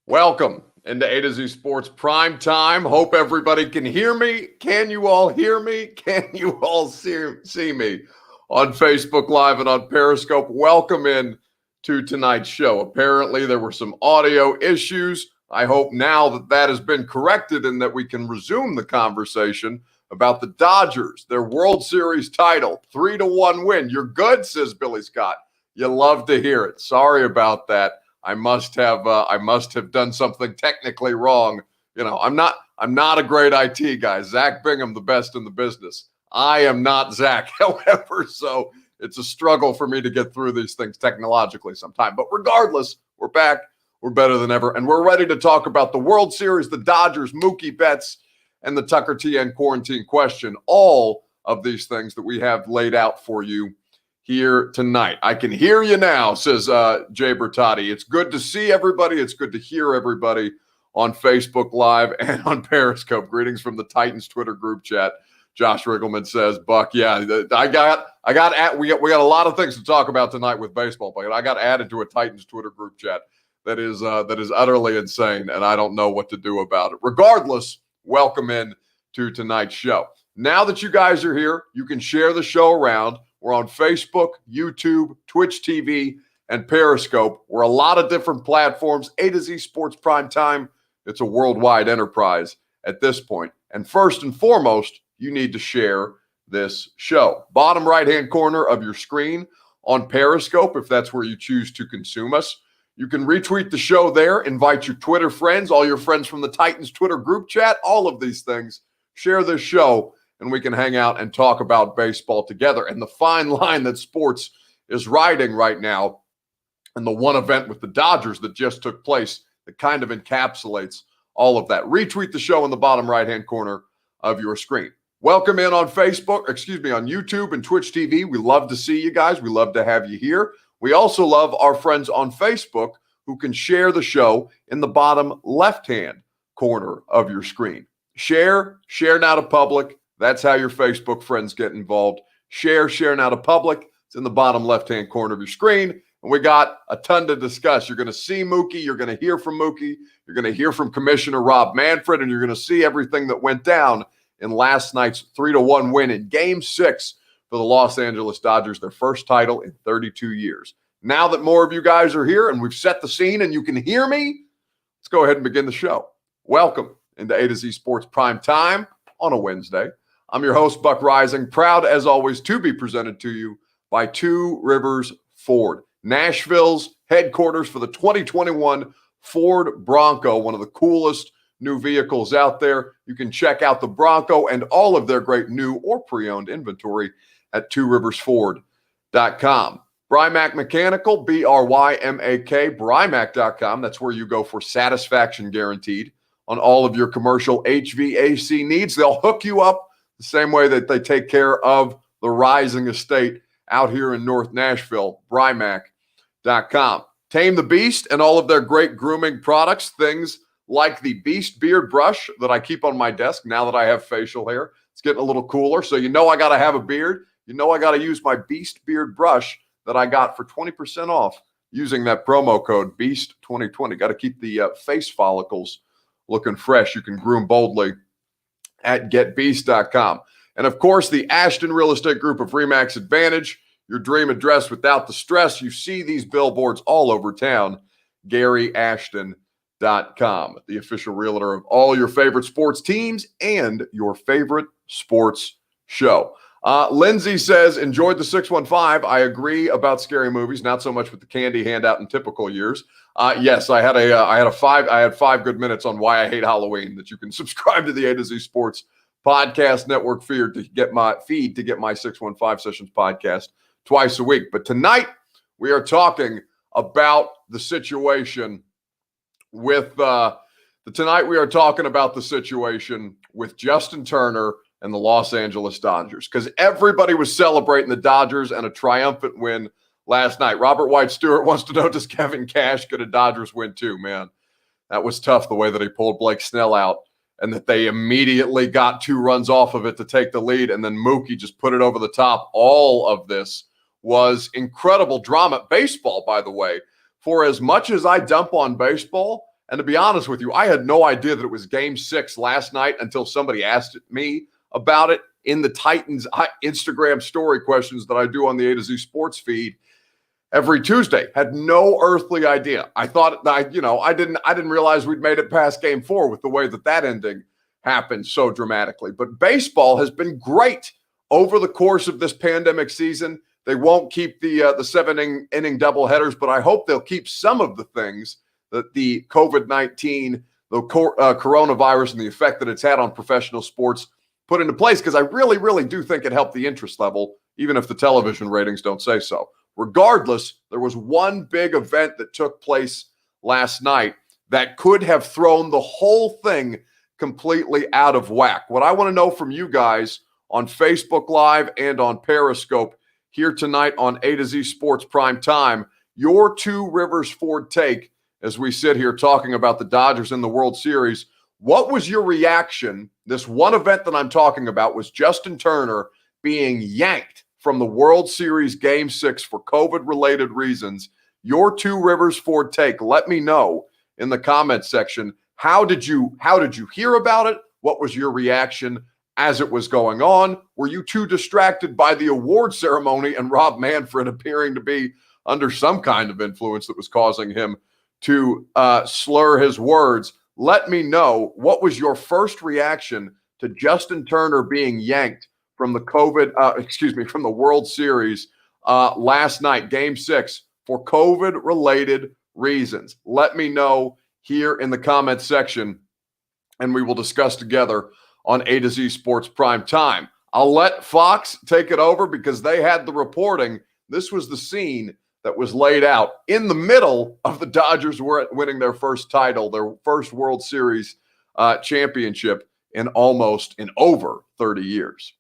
Welcome into A to Z Sports Prime Time. Hope everybody can hear me. Can you all hear me? Can you all see me on Facebook Live and on Periscope? Welcome in to tonight's show. Apparently, there were some audio issues. I hope now that has been corrected and that we can resume the conversation about the Dodgers, their World Series title, 3-1 win. You're good, says Billy Scott. You love to hear it. Sorry about that. I must have done something technically wrong. You know, I'm not a great IT guy. Zach Bingham, the best in the business. I am not Zach, however, so it's a struggle for me to get through these things technologically sometime. But regardless, we're back. We're better than ever, and we're ready to talk about the World Series, the Dodgers, Mookie Betts, and the Tucker TN quarantine question. All of these things that we have laid out for you here tonight. I can hear you now, says Jay Bertotti. It's good to see everybody. It's good to hear everybody on Facebook Live and on Periscope. Greetings from the Titans Twitter group chat. Josh Riggleman says, Buck, yeah, we got a lot of things to talk about tonight with baseball, but I got added to a Titans Twitter group chat that is utterly insane, and I don't know what to do about it. Regardless, welcome in to tonight's show. Now that you guys are here, you can share the show around. We're on Facebook, YouTube, Twitch TV, and Periscope. We're a lot of different platforms. A to Z Sports Prime Time. It's a worldwide enterprise at this point. And first and foremost, you need to share this show. Bottom right-hand corner of your screen on Periscope, if that's where you choose to consume us. You can retweet the show there, invite your Twitter friends, all your friends from the Titans Twitter group chat, all of these things. Share this show, and we can hang out and talk about baseball together. And the fine line that sports is riding right now, and the one event with the Dodgers that just took place that kind of encapsulates all of that. Retweet the show in the bottom right-hand corner of your screen. Welcome in on on YouTube and Twitch TV. We love to see you guys. We love to have you here. We also love our friends on Facebook who can share the show in the bottom left-hand corner of your screen. Share now to public. That's how your Facebook friends get involved. Share now to public. It's in the bottom left-hand corner of your screen. And we got a ton to discuss. You're going to see Mookie. You're going to hear from Mookie. You're going to hear from Commissioner Rob Manfred. And you're going to see everything that went down in last night's 3-1 win in Game 6 for the Los Angeles Dodgers, their first title in 32 years. Now that more of you guys are here and we've set the scene and you can hear me, let's go ahead and begin the show. Welcome into A to Z Sports Prime Time on a Wednesday. I'm your host, Buck Rising, proud as always to be presented to you by Two Rivers Ford, Nashville's headquarters for the 2021 Ford Bronco, one of the coolest new vehicles out there. You can check out the Bronco and all of their great new or pre-owned inventory at tworiversford.com. Brymak Mechanical, B-R-Y-M-A-K, Brymak.com. That's where you go for satisfaction guaranteed on all of your commercial HVAC needs. They'll hook you up the same way that they take care of the Rising Estate out here in North Nashville, Brymak.com. Tame the Beast and all of their great grooming products, things like the Beast Beard Brush that I keep on my desk now that I have facial hair. It's getting a little cooler, so you know I got to have a beard. You know I got to use my Beast Beard Brush that I got for 20% off using that promo code BEAST2020. Got to keep the face follicles looking fresh. You can groom boldly at getbeast.com. And of course, the Ashton Real Estate Group of RE/MAX Advantage, your dream address without the stress. You see these billboards all over town. GaryAshton.com, the official realtor of all your favorite sports teams and your favorite sports show. Lindsay says, enjoyed the 615. I agree about scary movies, not so much with the candy handout in typical years. Yes, I had 5 good minutes on why I hate Halloween that you can subscribe to the A to Z Sports Podcast Network feed to get my 615 Sessions podcast twice a week. But tonight we are talking about the situation with Justin Turner and the Los Angeles Dodgers, because everybody was celebrating the Dodgers and a triumphant win last night. Robert White Stewart wants to know, does Kevin Cash get a Dodgers win too? Man, that was tough the way that he pulled Blake Snell out and that they immediately got 2 runs off of it to take the lead, and then Mookie just put it over the top. All of this was incredible drama. Baseball, by the way, for as much as I dump on baseball, And to be honest with you, I had no idea that it was Game 6 last night until somebody asked me about it in the Titans Instagram story questions that I do on the A to Z Sports feed every Tuesday. Had no earthly idea. I thought I didn't realize we'd made it past Game 4 with the way that ending happened so dramatically. But baseball has been great over the course of this pandemic season. They won't keep the seven-inning doubleheaders, but I hope they'll keep some of the things that the COVID-19, the coronavirus, and the effect that it's had on professional sports put into place, because I really, really do think it helped the interest level, even if the television ratings don't say so. Regardless, there was one big event that took place last night that could have thrown the whole thing completely out of whack. What I want to know from you guys on Facebook Live and on Periscope here tonight on A to Z Sports Prime Time, your Two Rivers Ford take as we sit here talking about the Dodgers in the World Series. What was your reaction? This one event that I'm talking about was Justin Turner being yanked from the World Series Game 6 for COVID-related reasons. Your Two Rivers Ford take. Let me know in the comments section. How did you hear about it? What was your reaction as it was going on? Were you too distracted by the award ceremony and Rob Manfred appearing to be under some kind of influence that was causing him to slur his words? Let me know. What was your first reaction to Justin Turner being yanked from the from the World Series last night, Game 6, for COVID-related reasons? Let me know here in the comments section, and we will discuss together on A to Z Sports Prime Time. I'll let Fox take it over because they had the reporting. This was the scene that was laid out in the middle of the Dodgers winning their first title, their first World Series championship in over 30 years.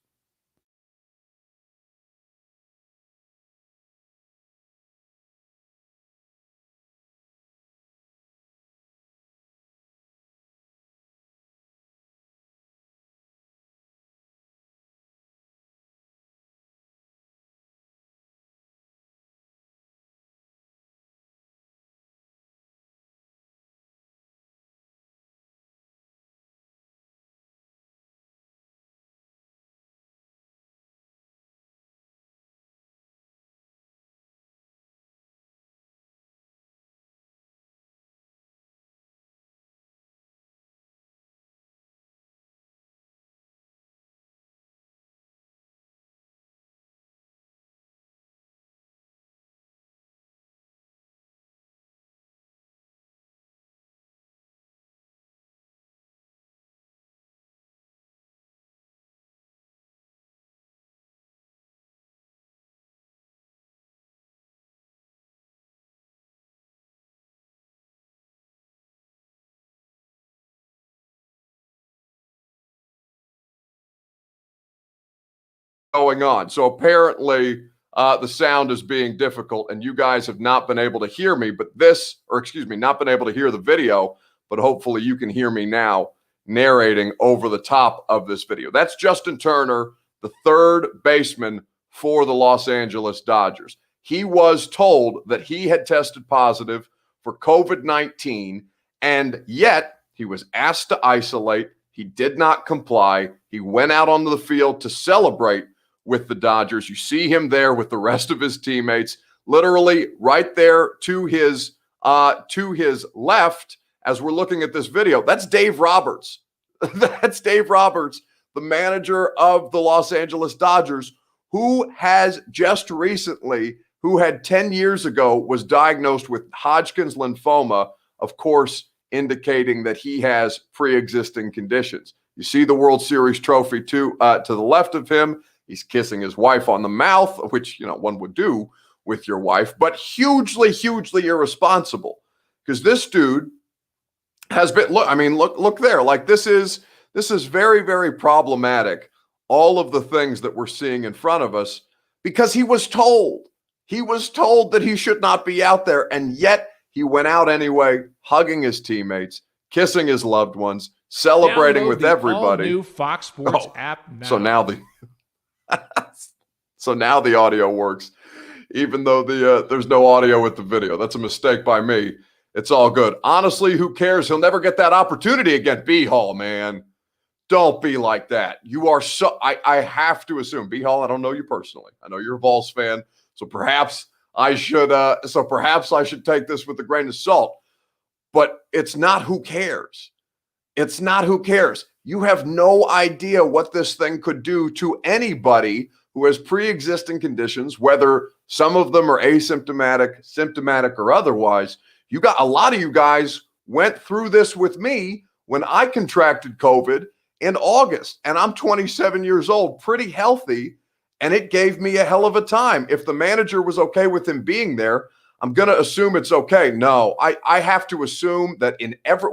Going on. So apparently the sound is being difficult and you guys have not been able to hear me, not been able to hear the video, but hopefully you can hear me now narrating over the top of this video. That's Justin Turner, the third baseman for the Los Angeles Dodgers. He was told that he had tested positive for COVID-19, and yet he was asked to isolate. He did not comply. He went out onto the field to celebrate with the Dodgers. You see him there with the rest of his teammates, literally right there to his left as we're looking at this video. That's Dave Roberts. That's Dave Roberts, the manager of the Los Angeles Dodgers, who has just recently, who had 10 years ago, was diagnosed with Hodgkin's lymphoma, of course, indicating that he has pre-existing conditions. You see the World Series trophy to the left of him. He's kissing his wife on the mouth, which, one would do with your wife, but hugely, hugely irresponsible, because this dude has been, look there. Like, this is very, very problematic. All of the things that we're seeing in front of us, because he was told that he should not be out there. And yet he went out anyway, hugging his teammates, kissing his loved ones, celebrating with everybody. New Fox Sports app now. So now the audio works, even though there's no audio with the video. That's a mistake by me. It's all good. Honestly, who cares? He'll never get that opportunity again. B-Hall, man. Don't be like that. You are so, I have to assume, B-Hall, I don't know you personally. I know you're a Vols fan, so perhaps I should take this with a grain of salt. But it's not who cares. It's not who cares. You have no idea what this thing could do to anybody who has pre-existing conditions, whether some of them are asymptomatic, symptomatic, or otherwise. You got a lot of you guys went through this with me when I contracted COVID in August, and I'm 27 years old, pretty healthy, and it gave me a hell of a time. If the manager was okay with him being there, I'm going to assume it's okay. No, I have to assume that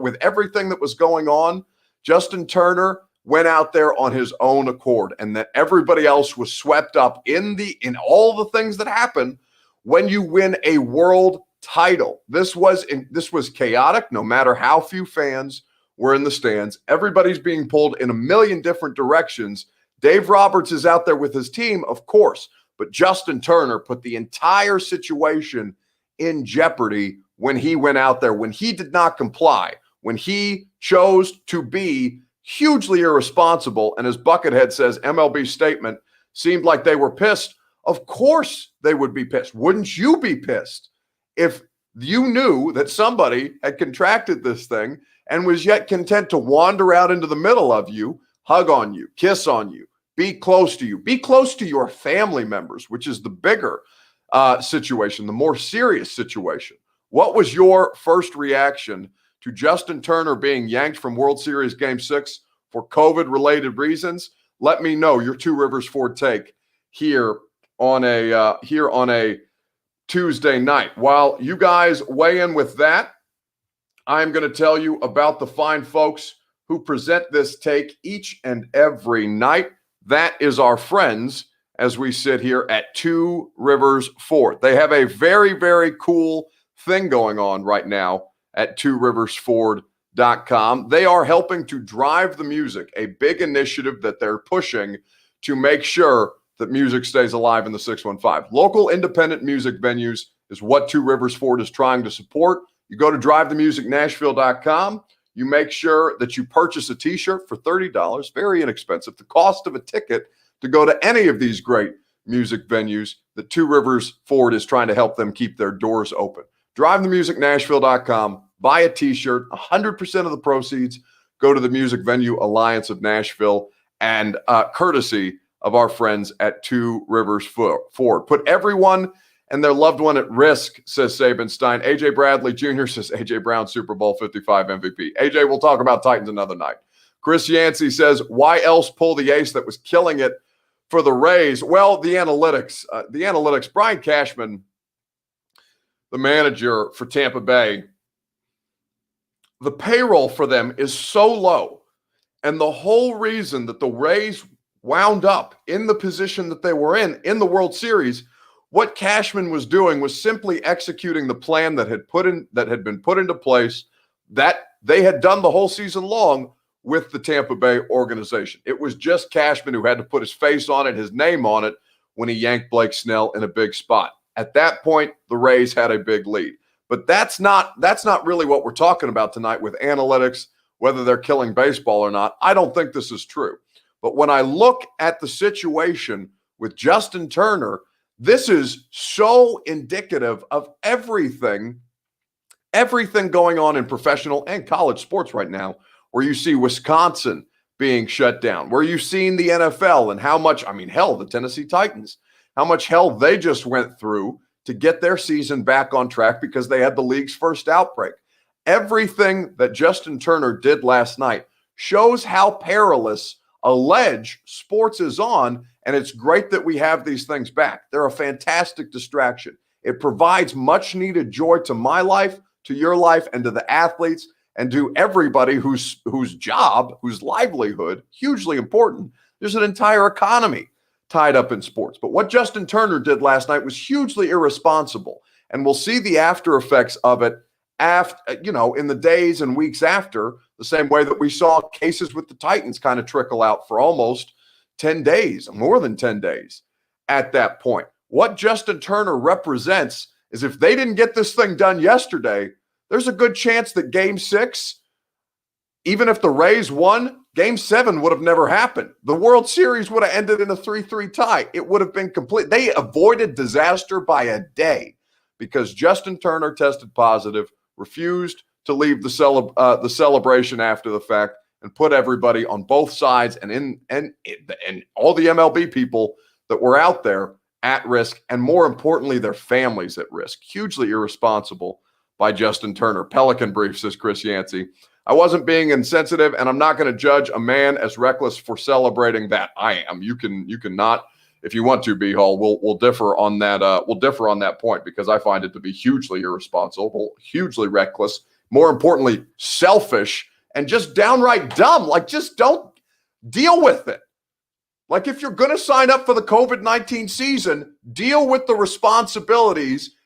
with everything that was going on, Justin Turner went out there on his own accord, and that everybody else was swept up in all the things that happen when you win a world title. This was chaotic, no matter how few fans were in the stands. Everybody's being pulled in a million different directions. Dave Roberts is out there with his team, of course, but Justin Turner put the entire situation in jeopardy when he went out there, when he did not comply, when he chose to be hugely irresponsible. And as Buckethead says, MLB statement seemed like they were pissed. Of course they would be pissed. Wouldn't you be pissed if you knew that somebody had contracted this thing and was yet content to wander out into the middle of you, hug on you, kiss on you, be close to you, be close to your family members, which is the bigger situation, the more serious situation? What was your first reaction to Justin Turner being yanked from World Series Game 6 for COVID-related reasons? Let me know your Two Rivers Ford take here on a Tuesday night. While you guys weigh in with that, I'm going to tell you about the fine folks who present this take each and every night. That is our friends as we sit here at Two Rivers Ford. They have a very, very cool thing going on right now at tworiversford.com. They are helping to drive the music, a big initiative that they're pushing to make sure that music stays alive in the 615. Local independent music venues is what Two Rivers Ford is trying to support. You go to drivethemusicnashville.com. You make sure that you purchase a t-shirt for $30, very inexpensive, the cost of a ticket to go to any of these great music venues that Two Rivers Ford is trying to help them keep their doors open. DriveTheMusicNashville.com, buy a t-shirt, 100% of the proceeds go to the Music Venue Alliance of Nashville, and courtesy of our friends at Two Rivers Ford. Put everyone and their loved one at risk, says Sabenstein. AJ Bradley Jr. says AJ Brown, Super Bowl 55 MVP. AJ, we'll talk about Titans another night. Chris Yancey says, why else pull the ace that was killing it for the Rays? Well, the analytics. Brian Cashman, the manager for Tampa Bay, the payroll for them is so low. And the whole reason that the Rays wound up in the position that they were in the World Series, what Cashman was doing was simply executing the plan that had been put into place that they had done the whole season long with the Tampa Bay organization. It was just Cashman who had to put his face on it, his name on it, when he yanked Blake Snell in a big spot. At that point, the Rays had a big lead. But that's not really what we're talking about tonight with analytics, whether they're killing baseball or not. I don't think this is true. But when I look at the situation with Justin Turner, this is so indicative of everything going on in professional and college sports right now, where you see Wisconsin being shut down, where you've seen the NFL and how much, the Tennessee Titans, how much hell they just went through to get their season back on track because they had the league's first outbreak. Everything that Justin Turner did last night shows how perilous a ledge sports is on, and it's great that we have these things back. They're a fantastic distraction. It provides much needed joy to my life, to your life, and to the athletes, and to everybody whose job, whose livelihood, hugely important. There's an entire economy tied up in sports. But what Justin Turner did last night was hugely irresponsible, and we'll see the after effects of it in the days and weeks after, the same way that we saw cases with the Titans kind of trickle out for almost 10 days, more than 10 days at that point. What Justin Turner represents is if they didn't get this thing done yesterday, there's a good chance that Game 6, even if the Rays won, Game 7 would have never happened. The World Series would have ended in a 3-3 tie. It would have been complete. They avoided disaster by a day because Justin Turner tested positive, refused to leave the celebration after the fact, and put everybody on both sides and all the MLB people that were out there at risk, and more importantly, their families at risk. Hugely irresponsible by Justin Turner. Pelican Brief, says Chris Yancey. I wasn't being insensitive, and I'm not going to judge a man as reckless for celebrating that. I am. You can not, if you want to, B Hall. We'll differ on that. We'll differ on that point because I find it to be hugely irresponsible, hugely reckless. More importantly, selfish and just downright dumb. Like, just don't deal with it. Like, if you're going to sign up for the COVID-19 season, deal with the responsibilities.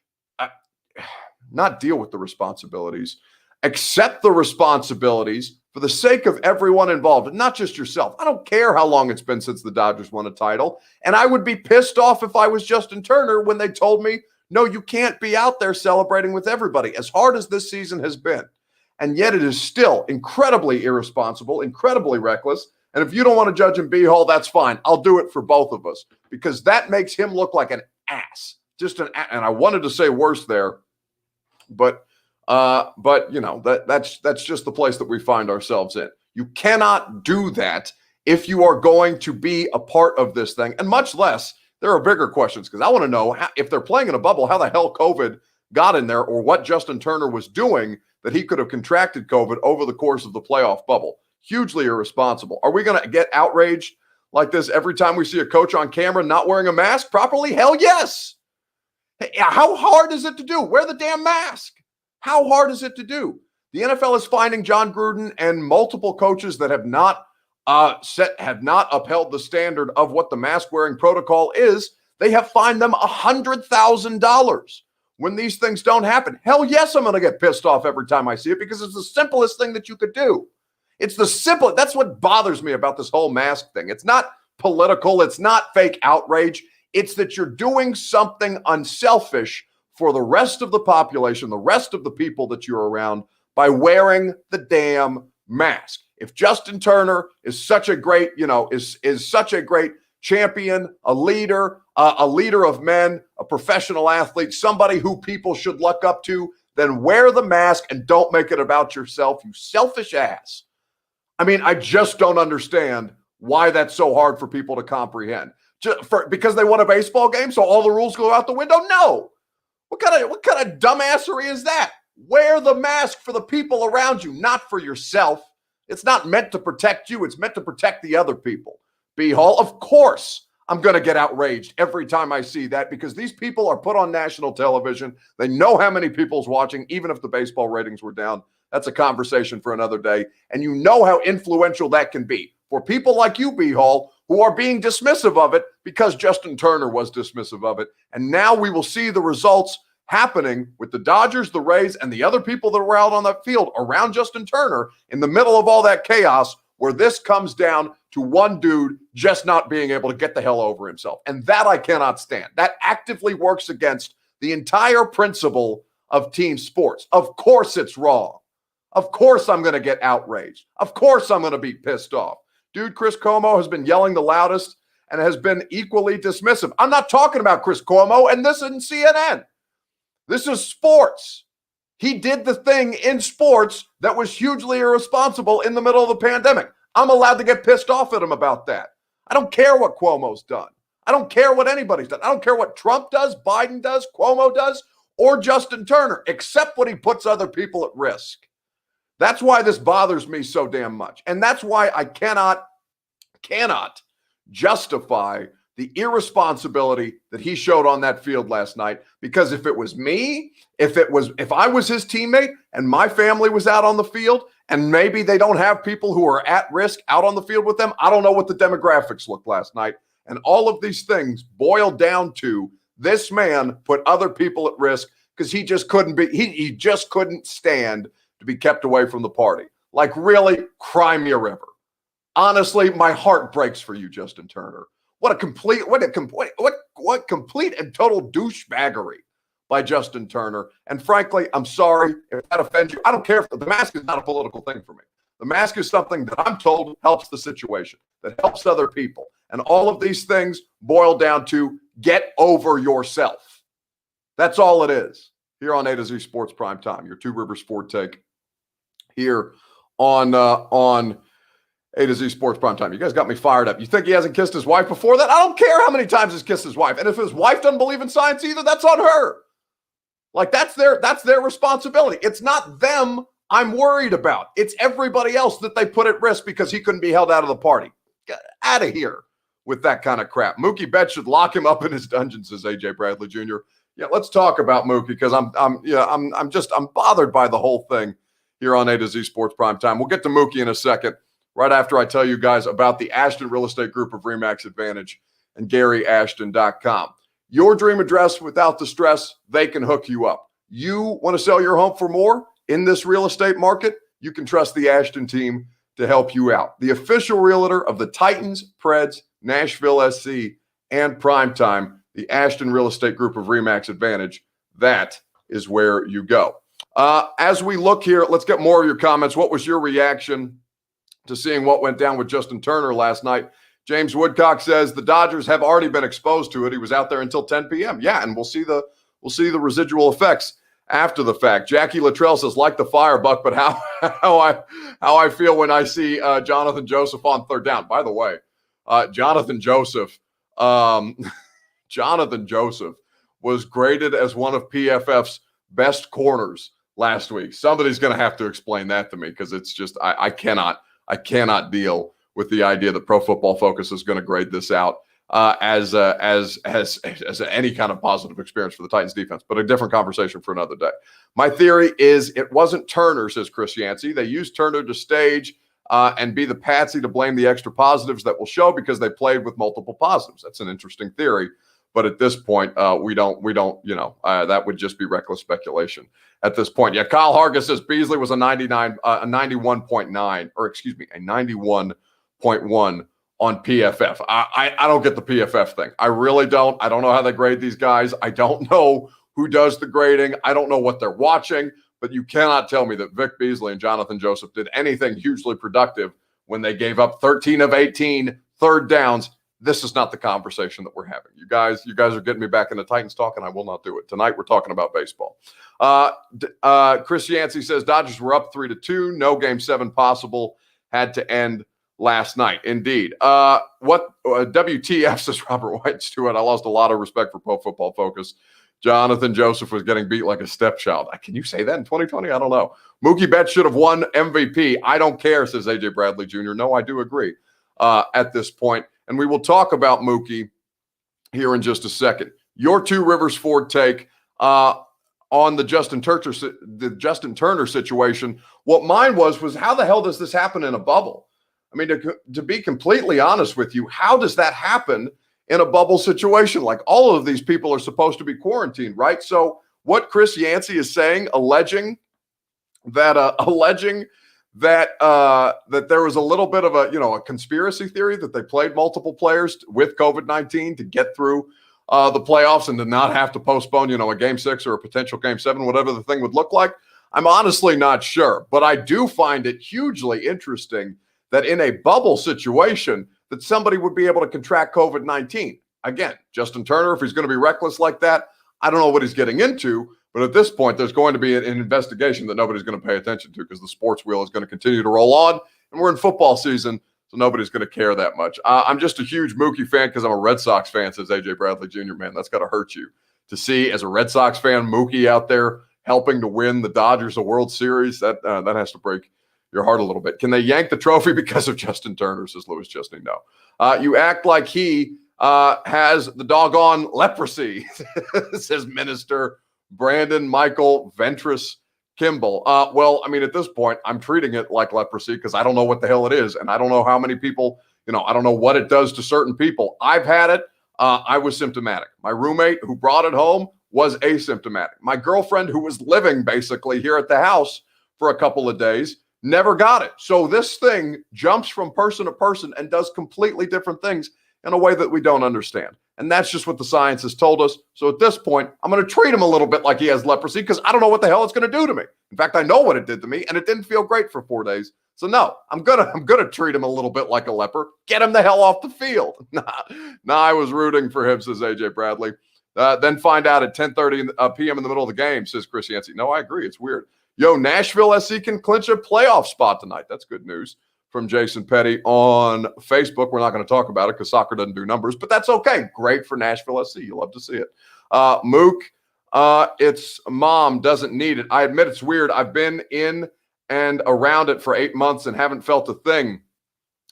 Not deal with the responsibilities. Accept the responsibilities for the sake of everyone involved, and not just yourself. I don't care how long it's been since the Dodgers won a title, and I would be pissed off if I was Justin Turner when they told me, no, you can't be out there celebrating with everybody, as hard as this season has been. And yet it is still incredibly irresponsible, incredibly reckless. And if you don't want to judge him, B-Hall, that's fine. I'll do it for both of us because that makes him look like an ass. Just an ass. And I wanted to say worse there, but you know, that's just the place that we find ourselves in. You cannot do that if you are going to be a part of this thing, and much less, there are bigger questions because I want to know how, if they're playing in a bubble, how the hell COVID got in there, or what Justin Turner was doing that he could have contracted COVID over the course of the playoff bubble. Hugely irresponsible. Are we going to get outraged like this every time we see a coach on camera not wearing a mask properly? Hell yes. Hey, how hard is it to do? Wear the damn mask. How hard is it to do? The NFL is finding John Gruden and multiple coaches that have not upheld the standard of what the mask wearing protocol is. They have fined them $100,000 when these things don't happen. Hell yes, I'm going to get pissed off every time I see it because it's the simplest thing that you could do. It's the simple. That's what bothers me about this whole mask thing. It's not political. It's not fake outrage. It's that you're doing something unselfish for the rest of the population, the rest of the people that you're around, by wearing the damn mask. If Justin Turner is such a great, is such a great champion, a leader of men, a professional athlete, somebody who people should look up to, then wear the mask and don't make it about yourself, you selfish ass. I mean, I just don't understand why that's so hard for people to comprehend. Because they won a baseball game, so all the rules go out the window? No. What kind of dumbassery is that? Wear the mask for the people around you, not for yourself. It's not meant to protect you. It's meant to protect the other people. B Hall, of course, I'm going to get outraged every time I see that because these people are put on national television. They know how many people's watching, even if the baseball ratings were down. That's a conversation for another day. And you know how influential that can be for people like you, B Hall, who are being dismissive of it because Justin Turner was dismissive of it. And now we will see the results happening with the Dodgers, the Rays, and the other people that were out on that field around Justin Turner in the middle of all that chaos, where this comes down to one dude just not being able to get the hell over himself. And that I cannot stand. That actively works against the entire principle of team sports. Of course it's wrong. Of course I'm going to get outraged. Of course I'm going to be pissed off. Dude, Chris Cuomo has been yelling the loudest and has been equally dismissive. I'm not talking about Chris Cuomo, and this isn't CNN. This is sports. He did the thing in sports that was hugely irresponsible in the middle of the pandemic. I'm allowed to get pissed off at him about that. I don't care what Cuomo's done. I don't care what anybody's done. I don't care what Trump does, Biden does, Cuomo does, or Justin Turner, except when he puts other people at risk. That's why this bothers me so damn much. And that's why I cannot justify the irresponsibility that he showed on that field last night. Because if it was me, if I was his teammate and my family was out on the field, and maybe they don't have people who are at risk out on the field with them, I don't know what the demographics looked last night. And all of these things boil down to this man put other people at risk because he just couldn't he just couldn't stand to be kept away from the party. Like, really, cry me a river. Honestly, my heart breaks for you, Justin Turner. What complete and total douchebaggery. by Justin Turner. And frankly, I'm sorry if that offends you. I don't care if the mask is not a political thing for me. The mask is something that I'm told helps the situation, that helps other people. And all of these things boil down to get over yourself. That's all it is. Here on A to Z Sports Prime Time, your Two Rivers Ford take here on A to Z Sports Prime Time. You guys got me fired up. You think he hasn't kissed his wife before that? I don't care how many times he's kissed his wife. And if his wife doesn't believe in science either, that's on her. Like that's their responsibility. It's not them I'm worried about. It's everybody else that they put at risk because he couldn't be held out of the party. Get out of here with that kind of crap. Mookie Betts should lock him up in his dungeon, says AJ Bradley Jr. Yeah, let's talk about Mookie because I'm bothered by the whole thing here on A to Z Sports Prime Time. We'll get to Mookie in a second, right after I tell you guys about the Ashton Real Estate Group of RE/MAX Advantage and GaryAshton.com. Your dream address without the stress, they can hook you up. You want to sell your home for more in this real estate market? You can trust the Ashton team to help you out. The official realtor of the Titans, Preds, Nashville SC, and Primetime, the Ashton Real Estate Group of RE/MAX Advantage. That is where you go. As we look here, let's get more of your comments. What was your reaction to seeing what went down with Justin Turner last night? James Woodcock says the Dodgers have already been exposed to it. He was out there until 10 p.m. Yeah, and we'll see the residual effects after the fact. Jackie Luttrell says, like the Firebuck, but how I feel when I see Jonathan Joseph on third down. By the way, Jonathan Joseph was graded as one of PFF's best corners last week. Somebody's going to have to explain that to me because it's just I cannot deal with the idea that Pro Football Focus is going to grade this out as any kind of positive experience for the Titans defense, but a different conversation for another day. My theory is it wasn't Turner, says Chris Yancey. They used Turner to stage and be the patsy to blame the extra positives that will show because they played with multiple positives. That's an interesting theory. But at this point, we don't, that would just be reckless speculation at this point. Yeah, Kyle Hargis says Beasley was a 91.1 on PFF. I don't get the PFF thing. I really don't. I don't know how they grade these guys. I don't know who does the grading. I don't know what they're watching, but you cannot tell me that Vic Beasley and Jonathan Joseph did anything hugely productive when they gave up 13 of 18 third downs. This is not the conversation that we're having. You guys are getting me back into Titans talk, and I will not do it. Tonight, we're talking about baseball. Chris Yancey says Dodgers were up 3-2. No game 7 possible. Had to end last night. Indeed. WTF, says Robert White Stewart. I lost a lot of respect for Pro Football Focus. Jonathan Joseph was getting beat like a stepchild. Can you say that in 2020? I don't know. Mookie Betts should have won MVP. I don't care, says AJ Bradley Jr. No, I do agree at this point. And we will talk about Mookie here in just a second. Your Two Rivers Ford take on the Justin Turner situation. What mine was how the hell does this happen in a bubble? I mean, to be completely honest with you, how does that happen in a bubble situation? Like all of these people are supposed to be quarantined, right? So what Chris Yancey is saying, alleging that there was a little bit of a conspiracy theory that they played multiple players with COVID-19 to get through the playoffs and to not have to postpone, a game 6 or a potential game 7, whatever the thing would look like. I'm honestly not sure, but I do find it hugely interesting that in a bubble situation that somebody would be able to contract COVID-19. Again, Justin Turner, if he's going to be reckless like that, I don't know what he's getting into. But at this point, there's going to be an investigation that nobody's going to pay attention to because the sports wheel is going to continue to roll on. And we're in football season, so nobody's going to care that much. I'm just a huge Mookie fan because I'm a Red Sox fan, says AJ Bradley Jr. Man, that's got to hurt you to see as a Red Sox fan, Mookie out there helping to win the Dodgers a World Series. That has to break your heart a little bit. Can they yank the trophy because of Justin Turner, says Louis Chesney? No. You act like he has the doggone leprosy, says Minister Brandon Michael Ventress Kimball. Well, I mean, at this point, I'm treating it like leprosy because I don't know what the hell it is. And I don't know how many people, I don't know what it does to certain people. I've had it. I was symptomatic. My roommate who brought it home was asymptomatic. My girlfriend who was living basically here at the house for a couple of days never got it. So this thing jumps from person to person and does completely different things in a way that we don't understand. And that's just what the science has told us. So at this point, I'm going to treat him a little bit like he has leprosy because I don't know what the hell it's going to do to me. In fact, I know what it did to me, and it didn't feel great for 4 days. So no, I'm gonna treat him a little bit like a leper. Get him the hell off the field. Nah, I was rooting for him, says AJ Bradley. Then find out at 10:30 p.m. in the middle of the game, says Chris Yancey. No, I agree. It's weird. Yo, Nashville SC can clinch a playoff spot tonight. That's good news from Jason Petty on Facebook. We're not going to talk about it because soccer doesn't do numbers, but that's okay. Great for Nashville SC. You love to see it. Mook, it's mom doesn't need it. I admit it's weird. I've been in and around it for 8 months and haven't felt a thing,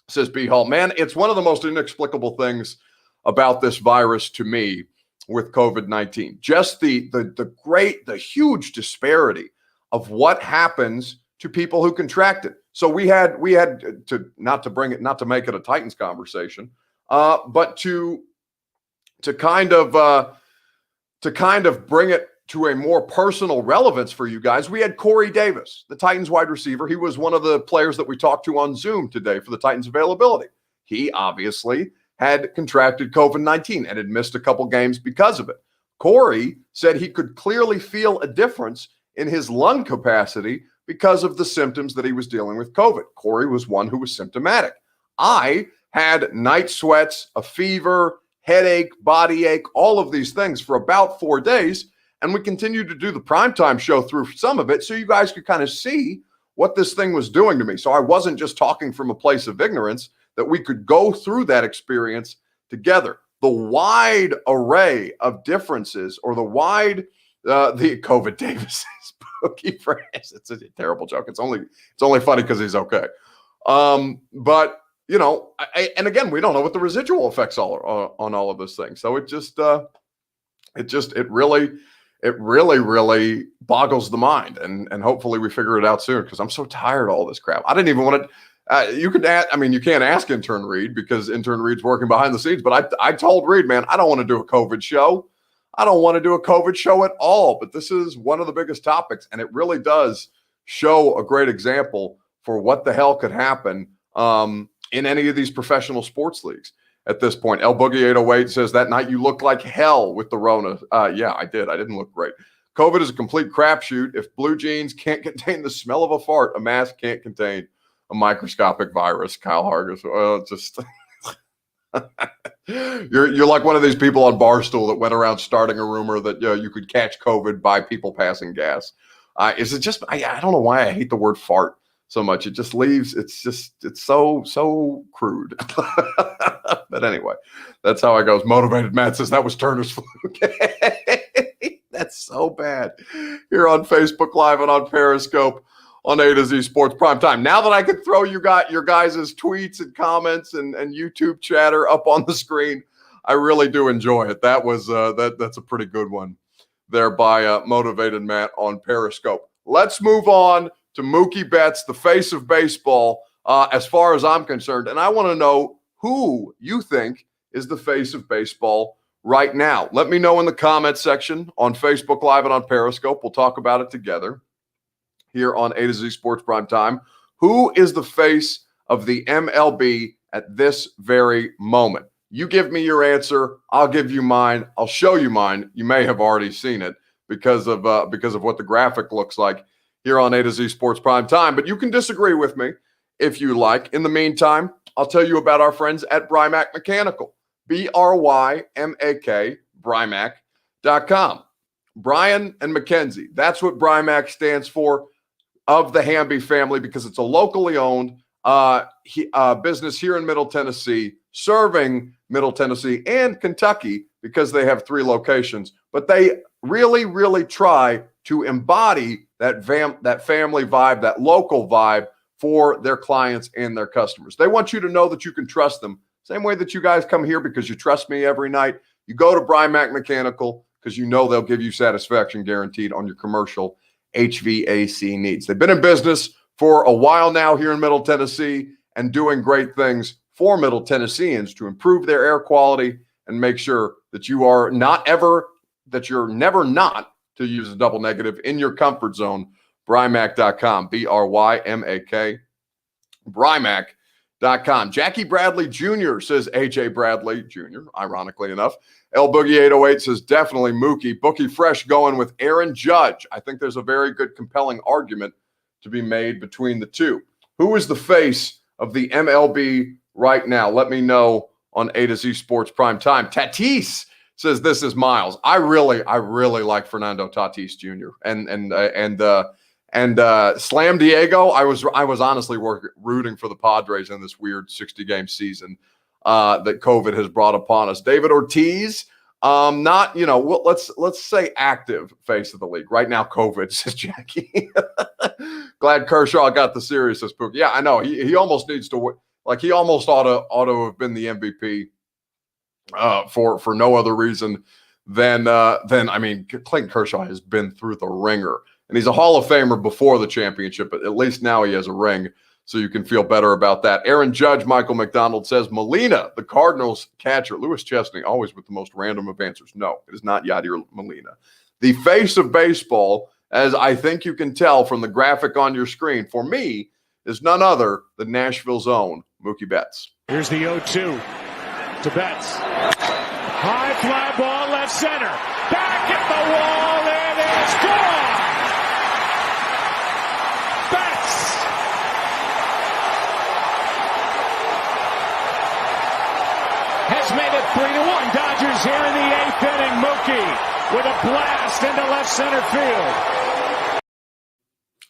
says B. Hall. Man, it's one of the most inexplicable things about this virus to me with COVID-19. Just the huge disparity of what happens to people who contract it. So we had to not to make it a Titans conversation, but to kind of bring it to a more personal relevance for you guys. We had Corey Davis, the Titans wide receiver. He was one of the players that we talked to on Zoom today for the Titans availability. He obviously had contracted COVID-19 and had missed a couple games because of it. Corey said he could clearly feel a difference in his lung capacity because of the symptoms that he was dealing with COVID. Corey was one who was symptomatic. I had night sweats, a fever, headache, body ache, all of these things for about 4 days. And we continued to do the primetime show through some of it so you guys could kind of see what this thing was doing to me. So I wasn't just talking from a place of ignorance, that we could go through that experience together. The wide array of differences, or the COVID Davis bookie phrase. It's a terrible joke. It's only funny because he's okay. But you know, and again, we don't know what the residual effects are on all of this thing. So it really boggles the mind, and hopefully we figure it out soon because I'm so tired of all this crap. I didn't even want to. You can't ask intern Reed because intern Reed's working behind the scenes. But I told Reed, man, I don't want to do a COVID show. I don't want to do a COVID show at all. But this is one of the biggest topics, and it really does show a great example for what the hell could happen in any of these professional sports leagues at this point. El Boogie 808 says that night you looked like hell with the Rona. Yeah, I did. I didn't look great. COVID is a complete crapshoot. If blue jeans can't contain the smell of a fart, a mask can't contain a microscopic virus. Kyle Hargis. You're like one of these people on Barstool that went around starting a rumor that you could catch COVID by people passing gas. Is it just? I don't know why I hate the word fart so much. It just leaves. It's so crude. But anyway, that's how it goes. Motivated Matt says that was Turner's fluke. That's so bad. Here on Facebook Live and on Periscope on A to Z Sports Prime Time. Now that I could throw your guys' tweets and comments and YouTube chatter up on the screen, I really do enjoy it. That was that's a pretty good one there by Motivated Matt on Periscope. Let's move on to Mookie Betts, the face of baseball, as far as I'm concerned. And I want to know who you think is the face of baseball right now. Let me know in the comment section on Facebook Live and on Periscope. We'll talk about it together here on A to Z Sports Prime Time. Who is the face of the MLB at this very moment? You give me your answer. I'll give you mine. I'll show you mine. You may have already seen it because of what the graphic looks like here on A to Z Sports Prime Time. But you can disagree with me if you like. In the meantime, I'll tell you about our friends at Brymak Mechanical. BRYMAK, Brymak.com. Brian and Mackenzie. That's what Brymak stands for, of the Hamby family, because it's a locally owned business here in Middle Tennessee, serving Middle Tennessee and Kentucky because they have 3 locations. But they really, really try to embody that family vibe, that local vibe for their clients and their customers. They want you to know that you can trust them. Same way that you guys come here because you trust me every night. You go to Brymak Mechanical because you know they'll give you satisfaction guaranteed on your commercial HVAC needs. They've been in business for a while now here in Middle Tennessee and doing great things for Middle Tennesseans to improve their air quality and make sure that you're never not, to use a double negative, in your comfort zone. Brymak.com, BRYMAK, Brymak.com. Jackie Bradley Jr. says AJ Bradley Jr., ironically enough. L Boogie 808 says definitely Mookie. Bookie Fresh going with Aaron Judge. I think there's a very good, compelling argument to be made between the two. Who is the face of the MLB right now? Let me know on A to Z Sports Prime Time. Tatis says this is Miles. I really like Fernando Tatis Jr. and Slam Diego. I was honestly rooting for the Padres in this weird 60-game season that COVID has brought upon us. David Ortiz, not let's say active face of the league right now. COVID, says Jackie. Glad Kershaw got the series, says Pookie. Yeah, I know he almost needs to he almost ought to have been the MVP for no other reason than I mean, Clayton Kershaw has been through the ringer. And he's a Hall of Famer before the championship, but at least now he has a ring, so you can feel better about that. Aaron Judge, Michael McDonald says, Molina, the Cardinals catcher. Lewis Chesney, always with the most random of answers. No, it is not Yadier Molina. The face of baseball, as I think you can tell from the graphic on your screen, for me, is none other than Nashville's own Mookie Betts. Here's the 0-2 to Betts. High fly ball left center. Back at the wall. It is gone. Has made it 3-1. Dodgers here in the 8th inning. Mookie with a blast into left center field.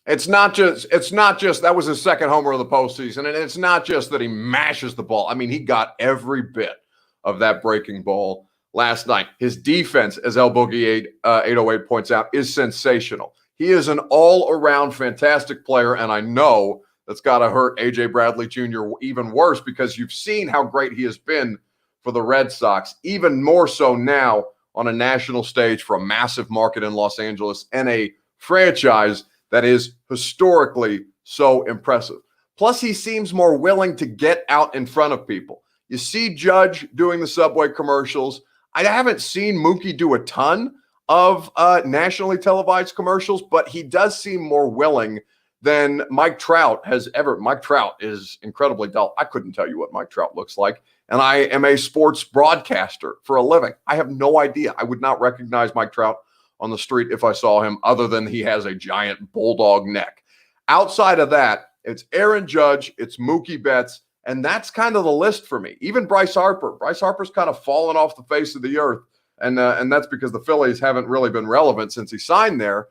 It's not just that was his second homer of the postseason, and it's not just that he mashes the ball. I mean, he got every bit of that breaking ball last night. His defense, as El Boogie 808 points out, is sensational. He is an all-around fantastic player, and I know that's got to hurt A.J. Bradley Jr. even worse because you've seen how great he has been for the Red Sox, even more so now on a national stage for a massive market in Los Angeles and a franchise that is historically so impressive. Plus, he seems more willing to get out in front of people. You see Judge doing the Subway commercials. I haven't seen Mookie do a ton of nationally televised commercials, but he does seem more willing than Mike Trout has ever. Mike Trout is incredibly dull. I couldn't tell you what Mike Trout looks like. And I am a sports broadcaster for a living. I have no idea. I would not recognize Mike Trout on the street if I saw him, other than he has a giant bulldog neck. Outside of that, it's Aaron Judge, it's Mookie Betts, and that's kind of the list for me. Even Bryce Harper. Bryce Harper's kind of fallen off the face of the earth, and that's because the Phillies haven't really been relevant since he signed there.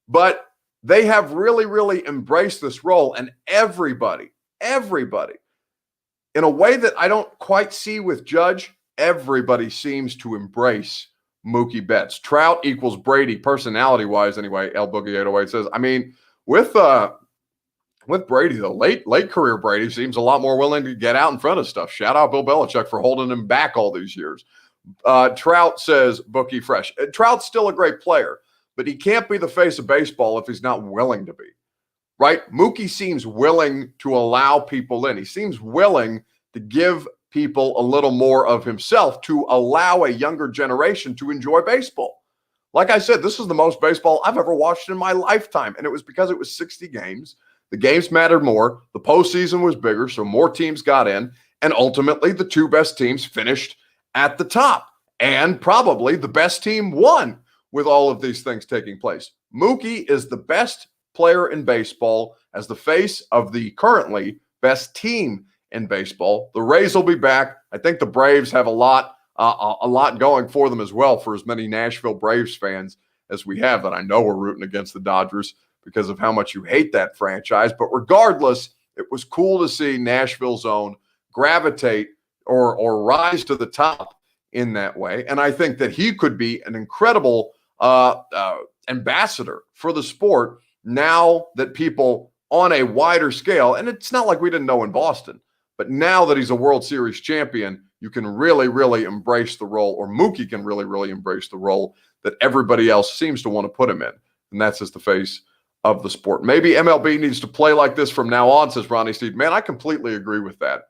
But they have really, really embraced this role, and everybody, in a way that I don't quite see with Judge, everybody seems to embrace Mookie Betts. Trout equals Brady, personality-wise anyway, El Boogie 808 says. I mean, with Brady, though, late career Brady seems a lot more willing to get out in front of stuff. Shout out Bill Belichick for holding him back all these years. Trout says Bookie Fresh. Trout's still a great player, but he can't be the face of baseball if he's not willing to be, right? Mookie seems willing to allow people in. He seems willing to give people a little more of himself to allow a younger generation to enjoy baseball. Like I said, this is the most baseball I've ever watched in my lifetime, and it was because it was 60 games. The games mattered more. The postseason was bigger, so more teams got in, and ultimately the two best teams finished at the top, and probably the best team won with all of these things taking place. Mookie is the best player in baseball as the face of the currently best team in baseball. The Rays will be back. I think the Braves have a lot going for them as well, for as many Nashville Braves fans as we have that I know are rooting against the Dodgers because of how much you hate that franchise. But regardless, it was cool to see Nashville's own gravitate or rise to the top in that way. And I think that he could be an incredible ambassador for the sport now that people on a wider scale, and it's not like we didn't know in Boston, but now that he's a World Series champion, you can really, really embrace the role, or Mookie can really, really embrace the role that everybody else seems to want to put him in. And that's just the face of the sport. Maybe MLB needs to play like this from now on, says Ronnie Steve. Man, I completely agree with that.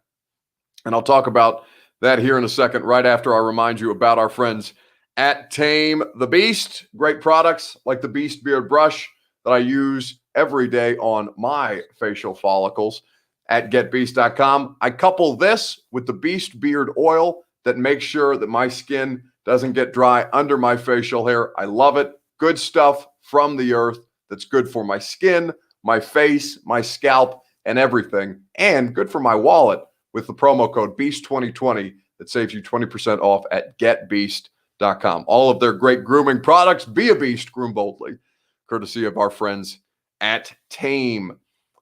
And I'll talk about that here in a second, right after I remind you about our friends at Tame the Beast. Great products like the Beast Beard Brush that I use every day on my facial follicles. at getbeast.com. I couple this with the Beast Beard Oil that makes sure that my skin doesn't get dry under my facial hair. I love it. Good stuff from the earth that's good for my skin, my face, my scalp, and everything. And good for my wallet with the promo code BEAST2020 that saves you 20% off at getbeast.com. All of their great grooming products. Be a beast, groom boldly, courtesy of our friends at Tame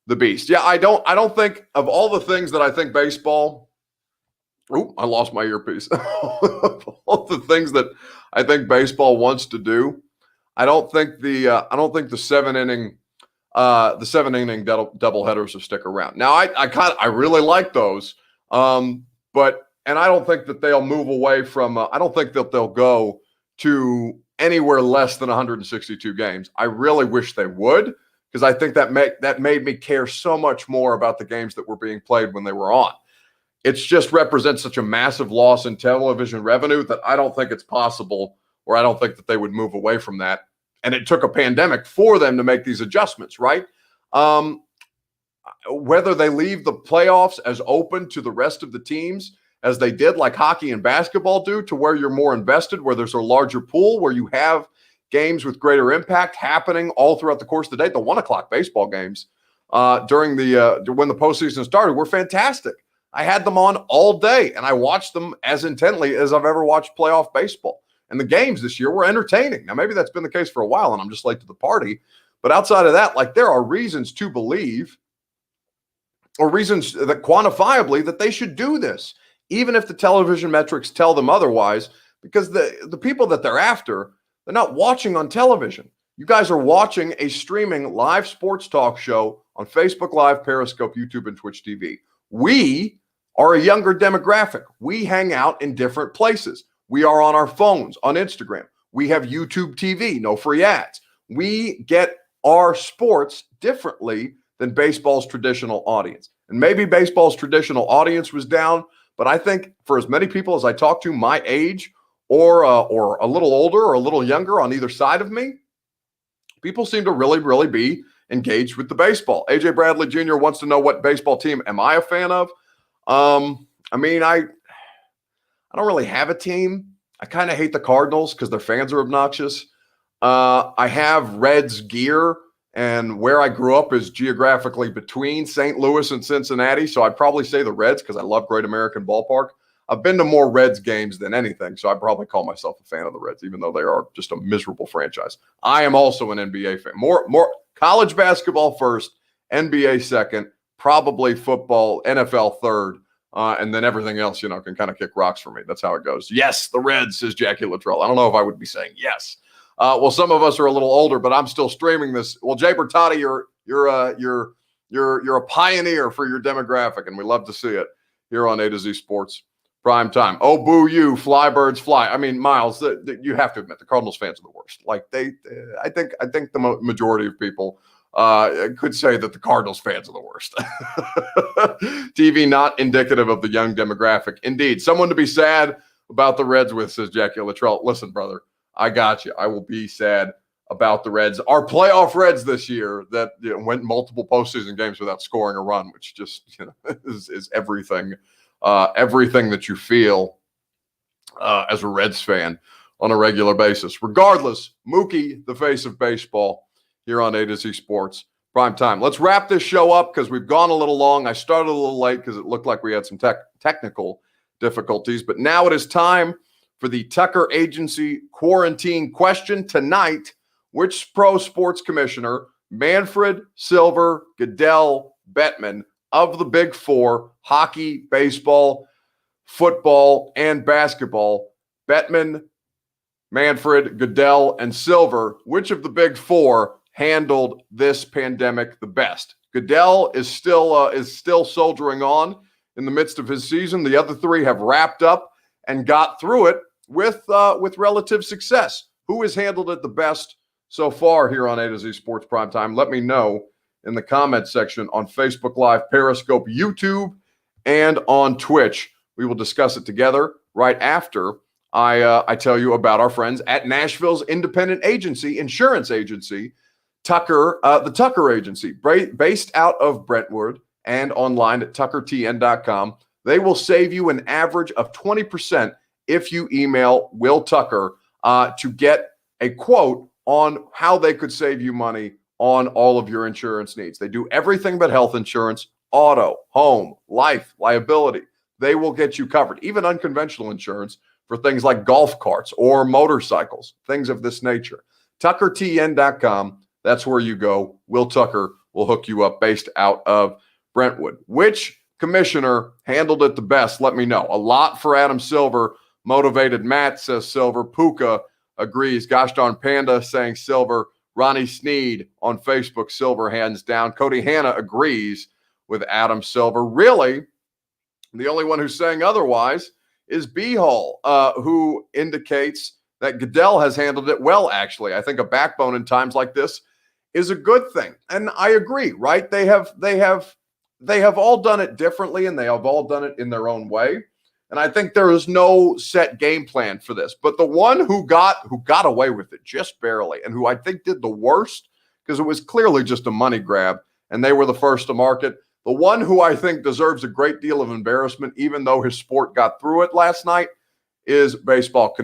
the Beast. Yeah, I don't think of all the things that I think baseball. Oh, I lost my earpiece. All the things that I think baseball wants to do, I don't think the seven inning doubleheaders will stick around. Now, I really like those, but I don't think that they'll move away from. I don't think that they'll go to anywhere less than 162 games. I really wish they would, because I think that made me care so much more about the games that were being played when they were on. It just represents such a massive loss in television revenue that I don't think it's possible, or I don't think that they would move away from that. And it took a pandemic for them to make these adjustments, right? Whether they leave the playoffs as open to the rest of the teams as they did, like hockey and basketball do, to where you're more invested, where there's a larger pool, where you have games with greater impact happening all throughout the course of the day. The 1:00 baseball games during when the postseason started were fantastic. I had them on all day, and I watched them as intently as I've ever watched playoff baseball. And the games this year were entertaining. Now, maybe that's been the case for a while, and I'm just late to the party. But outside of that, like, there are reasons to believe, or reasons that quantifiably, that they should do this, even if the television metrics tell them otherwise, because the people that they're after, they're not watching on television. You guys are watching a streaming live sports talk show on Facebook Live, Periscope, YouTube, and Twitch TV. We are a younger demographic. We hang out in different places. We are on our phones, on Instagram. We have YouTube TV, no free ads. We get our sports differently than baseball's traditional audience. And maybe baseball's traditional audience was down, but I think for as many people as I talk to my age, or a little older or a little younger on either side of me, people seem to really, really be engaged with the baseball. AJ Bradley Jr. wants to know, what baseball team am I a fan of? I don't really have a team. I kind of hate the Cardinals because their fans are obnoxious. I have Reds gear, and where I grew up is geographically between St. Louis and Cincinnati, so I'd probably say the Reds because I love Great American Ballpark. I've been to more Reds games than anything, so I'd probably call myself a fan of the Reds, even though they are just a miserable franchise. I am also an NBA fan. More college basketball first, NBA second, probably football, NFL third, and then everything else, can kind of kick rocks for me. That's how it goes. Yes, the Reds, says Jackie Luttrell. I don't know if I would be saying yes. Well, some of us are a little older, but I'm still streaming this. Well, Jay Bertotti, you're a pioneer for your demographic, and we love to see it here on A to Z Sports Prime Time. Oh, boo you, fly birds fly. I mean, Miles, you have to admit the Cardinals fans are the worst. Like, I think the majority of people could say that the Cardinals fans are the worst. TV not indicative of the young demographic. Indeed, someone to be sad about the Reds with, says Jackie Luttrell. Listen, brother, I got you. I will be sad about the Reds. Our playoff Reds this year that went multiple postseason games without scoring a run, which just is everything. Everything that you feel as a Reds fan on a regular basis. Regardless, Mookie, the face of baseball, here on A to Z Sports Prime Time. Let's wrap this show up because we've gone a little long. I started a little late because it looked like we had some technical difficulties, but now it is time for the Tucker Agency quarantine question. Tonight, which pro sports commissioner, Manfred, Silver, Goodell, Bettman, of the Big Four, hockey, baseball, football, and basketball, Bettman, Manfred, Goodell, and Silver, which of the Big Four handled this pandemic the best? Goodell is still soldiering on in the midst of his season. The other three have wrapped up and got through it with relative success. Who has handled it the best so far here on A to Z Sports Prime Time? Let me know in the comments section on Facebook Live, Periscope, YouTube, and on Twitch. We will discuss it together right after I tell you about our friends at Nashville's independent insurance agency, Tucker, the Tucker Agency, based out of Brentwood and online at tuckertn.com. They will save you an average of 20% if you email Will Tucker to get a quote on how they could save you money on all of your insurance needs. They do everything but health insurance, auto, home, life, liability. They will get you covered, even unconventional insurance for things like golf carts or motorcycles, things of this nature. TuckerTN.com, that's where you go. Will Tucker will hook you up based out of Brentwood. Which commissioner handled it the best? Let me know. A lot for Adam Silver. Motivated Matt says Silver. Puka agrees. Gosh darn Panda saying Silver. Ronnie Sneed on Facebook, Silver hands down. Cody Hanna agrees with Adam Silver. Really, the only one who's saying otherwise is B-Hall, who indicates that Goodell has handled it well, actually. I think a backbone in times like this is a good thing. And I agree, right? They have all done it differently, and they have all done it in their own way. And I think there is no set game plan for this. But the one who got away with it just barely, and who I think did the worst, because it was clearly just a money grab, and they were the first to market. The one who I think deserves a great deal of embarrassment, even though his sport got through it last night, is baseball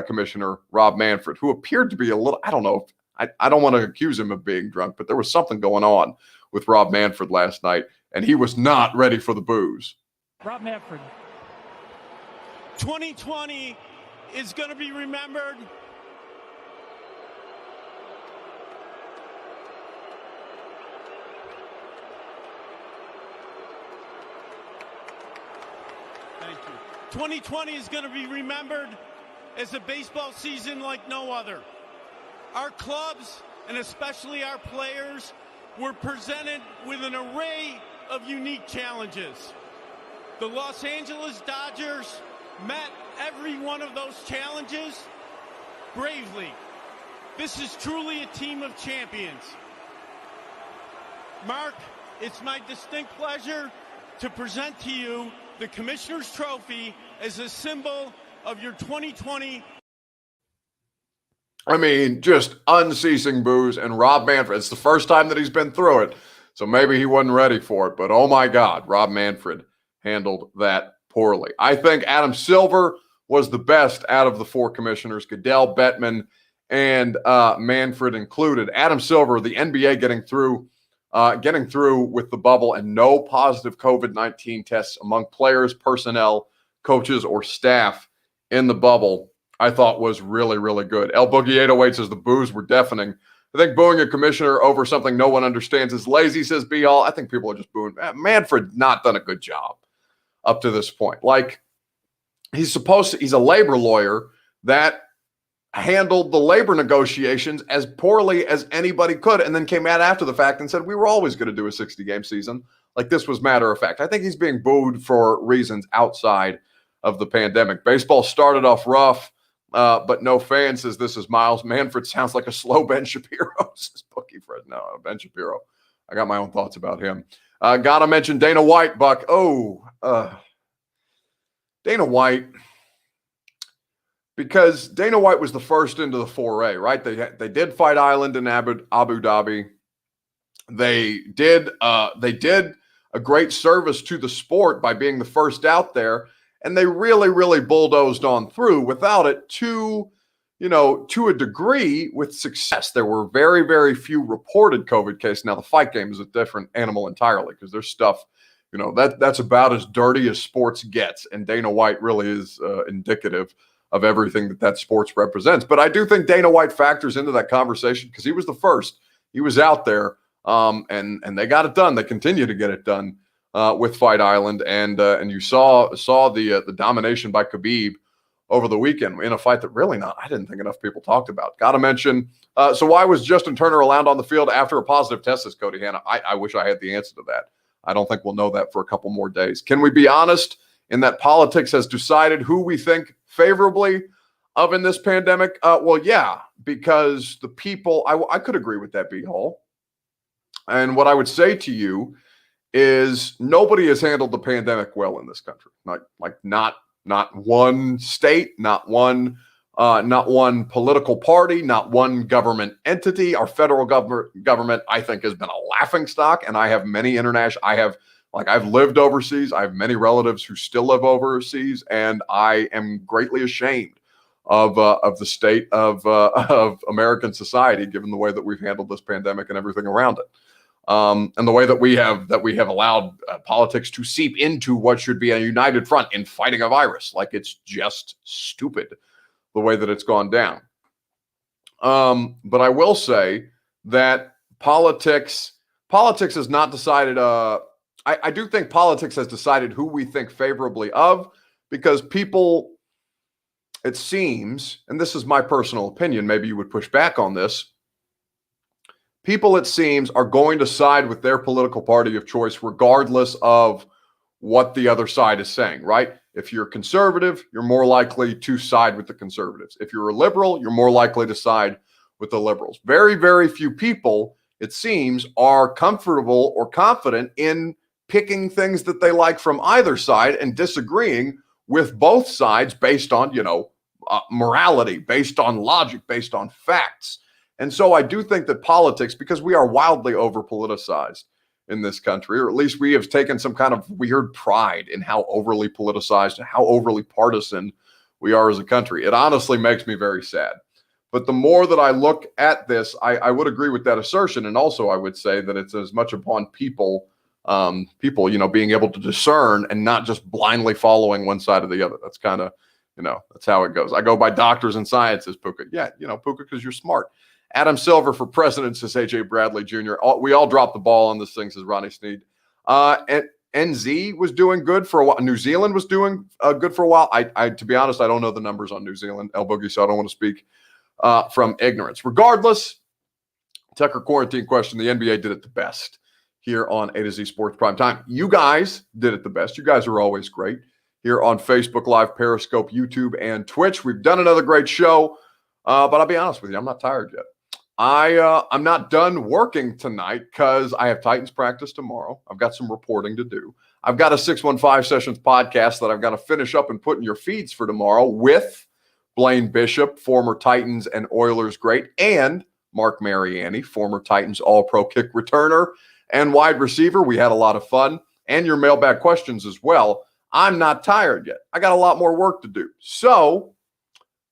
commissioner Rob Manfred, who appeared to be a little, I don't know, I don't want to accuse him of being drunk, but there was something going on with Rob Manfred last night, and he was not ready for the booze. Rob Manfred. 2020 is going to be remembered. Thank you. 2020 is going to be remembered as a baseball season like no other. Our clubs, and especially our players, were presented with an array of unique challenges. The Los Angeles Dodgers met every one of those challenges bravely. This is truly a team of champions. Mark, it's my distinct pleasure to present to you the Commissioner's Trophy as a symbol of your 2020. I mean, just unceasing booze, and Rob Manfred, it's the first time that he's been through it, so maybe he wasn't ready for it, but oh my God, Rob Manfred handled that poorly. I think Adam Silver was the best out of the four commissioners, Goodell, Bettman, and Manfred included. Adam Silver, the NBA getting through with the bubble and no positive COVID-19 tests among players, personnel, coaches, or staff in the bubble, I thought was really, really good. El Boogie 808 says the boos were deafening. I think booing a commissioner over something no one understands is lazy, says B-All. I think people are just booing. Manfred not done a good job up to this point. Like, he's a labor lawyer that handled the labor negotiations as poorly as anybody could, and then came out after the fact and said, we were always going to do a 60-game season. Like, this was matter of fact. I think he's being booed for reasons outside of the pandemic. Baseball started off rough, but no fan, says this is Miles. Manfred sounds like a slow Ben Shapiro, says Bookie Fred. No, Ben Shapiro. I got my own thoughts about him. Gotta mention Dana White, Buck. Dana White, because Dana White was the first into the foray, right? They did Fight Island in Abu Dhabi. They did a great service to the sport by being the first out there, and they really, really bulldozed on through without it to a degree with success. There were very, very few reported COVID cases. Now, the fight game is a different animal entirely because there's stuff, that's about as dirty as sports gets, and Dana White really is indicative of everything that sports represents. But I do think Dana White factors into that conversation because he was the first. He was out there, and they got it done. They continue to get it done with Fight Island, and you saw the domination by Khabib over the weekend in a fight that I didn't think enough people talked about. Got to mention, so why was Justin Turner allowed on the field after a positive test, says Cody Hanna? I wish I had the answer to that. I don't think we'll know that for a couple more days. Can we be honest in that politics has decided who we think favorably of in this pandemic? Well, yeah, because the people, I could agree with that, B-Hall. And what I would say to you is nobody has handled the pandemic well in this country. Not one state, not one political party, not one government entity. Our federal government, I think, has been a laughingstock, and I have many Like, I've lived overseas. I have many relatives who still live overseas, and I am greatly ashamed of the state of American society, given the way that we've handled this pandemic and everything around it. And the way that we have allowed politics to seep into what should be a united front in fighting a virus. Like, it's just stupid the way that it's gone down. But I will say that politics has not decided. I do think politics has decided who we think favorably of, because people, it seems, and this is my personal opinion, maybe you would push back on this. People, it seems, are going to side with their political party of choice regardless of what the other side is saying, right? If you're conservative, you're more likely to side with the conservatives. If you're a liberal, you're more likely to side with the liberals. Very, very few people, it seems, are comfortable or confident in picking things that they like from either side and disagreeing with both sides based on, morality, based on logic, based on facts. And so I do think that politics, because we are wildly over-politicized in this country, or at least we have taken some kind of weird pride in how overly politicized and how overly partisan we are as a country. It honestly makes me very sad. But the more that I look at this, I would agree with that assertion. And also I would say that it's as much upon people, being able to discern and not just blindly following one side or the other. That's kind of, that's how it goes. I go by doctors and sciences, Puka. Yeah, Puka, because you're smart. Adam Silver for president, says AJ Bradley Jr. We all dropped the ball on this thing, says Ronnie Sneed. And NZ was doing good for a while. New Zealand was doing good for a while. I to be honest, I don't know the numbers on New Zealand, El Boogie, so I don't want to speak from ignorance. Regardless, Tucker quarantine question, the NBA did it the best here on A to Z Sports Prime Time. You guys did it the best. You guys are always great here on Facebook Live, Periscope, YouTube, and Twitch. We've done another great show, but I'll be honest with you, I'm not tired yet. I'm not done working tonight because I have Titans practice tomorrow. I've got some reporting to do. I've got a 615 Sessions podcast that I've got to finish up and put in your feeds for tomorrow with Blaine Bishop, former Titans and Oilers great, and Mark Mariani, former Titans All-Pro kick returner and wide receiver. We had a lot of fun, and your mailbag questions as well. I'm not tired yet. I got a lot more work to do. So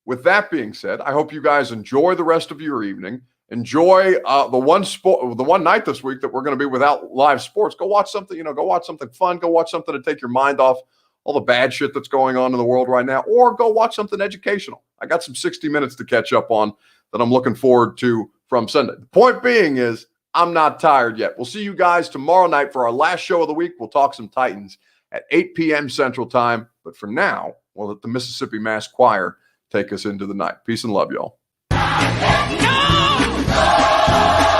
with that being said, I hope you guys enjoy the rest of your evening. Enjoy the one night this week that we're going to be without live sports. Go watch something, go watch something fun. Go watch something to take your mind off all the bad shit that's going on in the world right now, or go watch something educational. I got some 60 Minutes to catch up on that I'm looking forward to from Sunday. The point being is I'm not tired yet. We'll see you guys tomorrow night for our last show of the week. We'll talk some Titans at 8 p.m. Central Time. But for now, we'll let the Mississippi Mass Choir take us into the night. Peace and love, y'all. No!